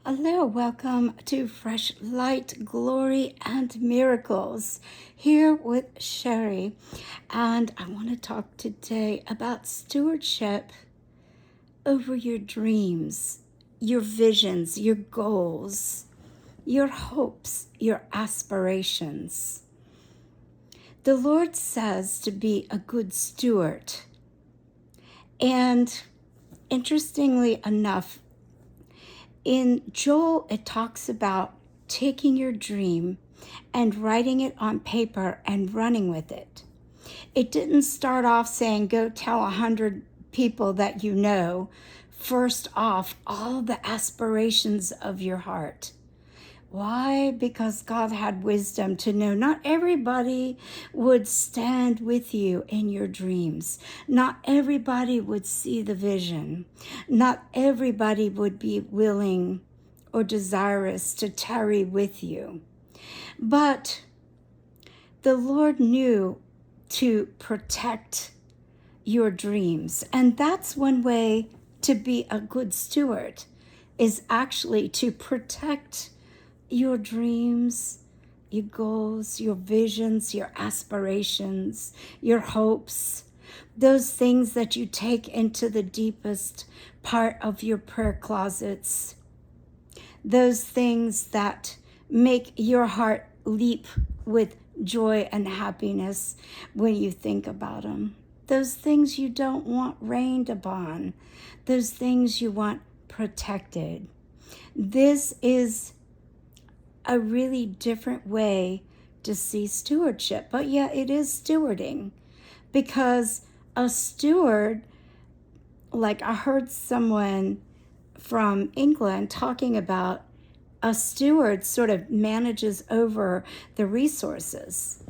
Hello, welcome to Fresh Light, Glory, and Miracles. Here with Sherry, and I want to talk today about stewardship over your dreams, your visions, your goals, your hopes, your aspirations. The Lord says to be a good steward, and interestingly enough, in Joel, it talks about taking your dream and writing it on paper and running with it. It didn't start off saying, go tell 100 people that you know, first off, all the aspirations of your heart. Why? Because God had wisdom to know not everybody would stand with you in your dreams. Not everybody would see the vision. Not everybody would be willing or desirous to tarry with you. But the Lord knew to protect your dreams. And that's one way to be a good steward, is actually to protect your dreams, your goals, your visions, your aspirations, your hopes, those things that you take into the deepest part of your prayer closets, those things that make your heart leap with joy and happiness when you think about them, those things you don't want rained upon, those things you want protected. This is a really different way to see stewardship. But yeah, it is stewarding, because a steward, like I heard someone from England talking about, a steward sort of manages over the resources.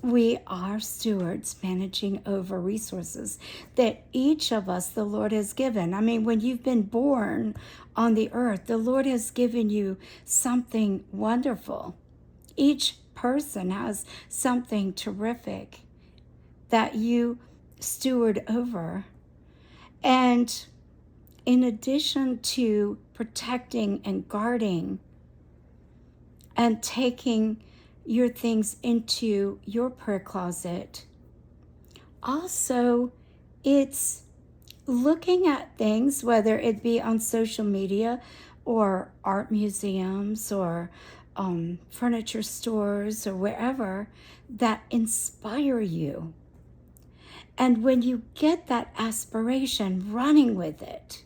We are stewards managing over resources that each of us, the Lord has given. I mean, when you've been born on the earth, the Lord has given you something wonderful. Each person has something terrific that you steward over. And in addition to protecting and guarding and taking your things into your prayer closet, also it's looking at things, whether it be on social media or art museums or furniture stores or wherever, that inspire you. And when you get that aspiration, running with it.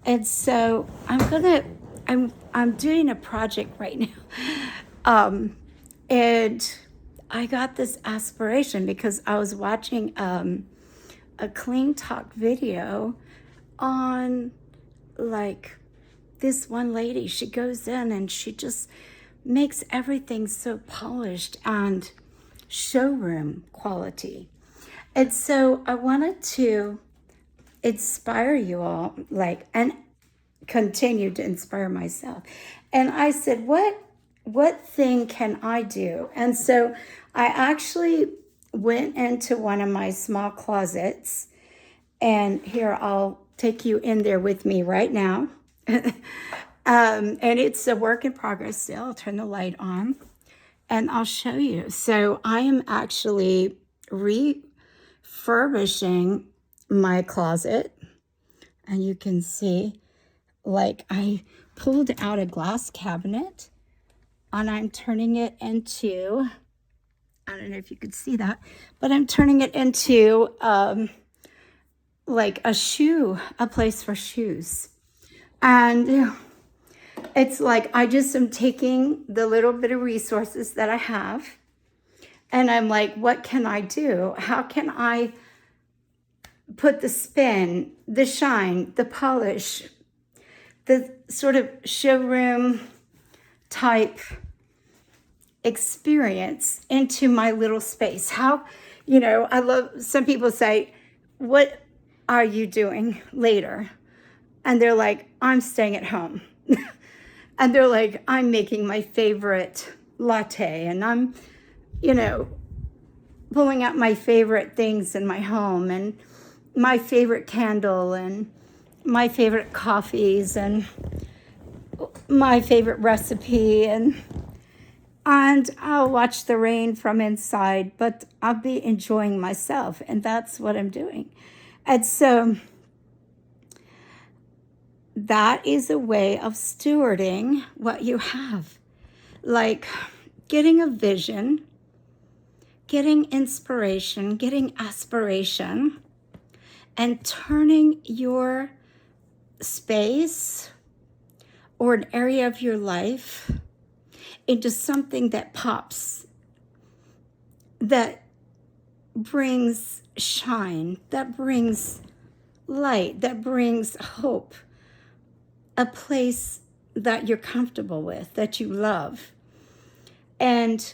And so I'm doing a project right now. And I got this aspiration because I was watching a Clean Talk video on, like, this one lady. She goes in and she just makes everything so polished and showroom quality. And so I wanted to inspire you all, and continue to inspire myself. And I said, what thing can I do? And so I actually went into one of my small closets, and here, I'll take you in there with me right now. And it's a work in progress still. I'll turn the light on and I'll show you. So I am actually refurbishing my closet, and you can see, like, I pulled out a glass cabinet and I'm turning it into, I don't know if you could see that, but I'm turning it into like a place for shoes. And it's like I just am taking the little bit of resources that I have, and I'm like, what can I do? How can I put the spin, the shine, the polish, the sort of showroom type experience into my little space? How, I love, some people say, what are you doing later? And they're like, I'm staying at home. And they're like, I'm making my favorite latte, and I'm, pulling out my favorite things in my home, and my favorite candle, and my favorite coffees, and my favorite recipe, and I'll watch the rain from inside, but I'll be enjoying myself, and that's what I'm doing. And so that is a way of stewarding what you have, like getting a vision, getting inspiration, getting aspiration, and turning your space or an area of your life into something that pops, that brings shine, that brings light, that brings hope, a place that you're comfortable with, that you love. And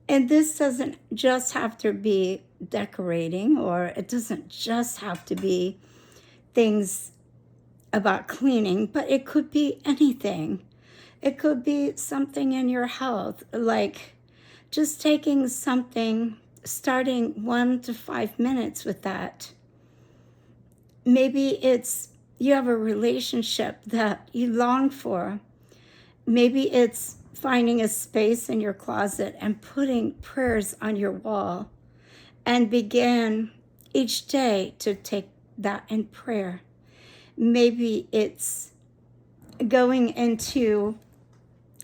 this doesn't just have to be decorating, or it doesn't just have to be things about cleaning, but it could be anything. It could be something in your health, like just taking something, starting 1 to 5 minutes with that. Maybe it's you have a relationship that you long for. Maybe it's finding a space in your closet and putting prayers on your wall, and begin each day to take that in prayer. Maybe it's going into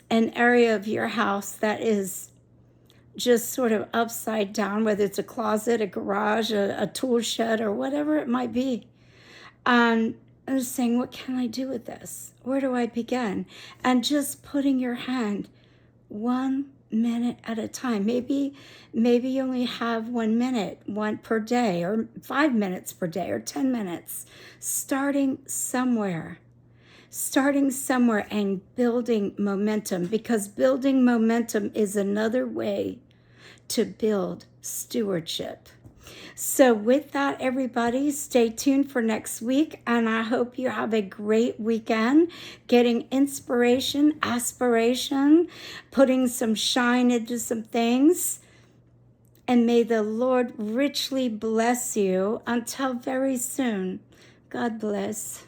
an area of your house that is just sort of upside down, whether it's a closet, a garage, a tool shed, or whatever it might be. And saying, what can I do with this? Where do I begin? And just putting your hand 1 minute at a time. Maybe you only have 1 minute, one per day, or 5 minutes per day, or 10 minutes. Starting somewhere and building momentum, because building momentum is another way to build stewardship. So with that, everybody, stay tuned for next week, and I hope you have a great weekend, getting inspiration, aspiration, putting some shine into some things, and may the Lord richly bless you. Until very soon, God bless.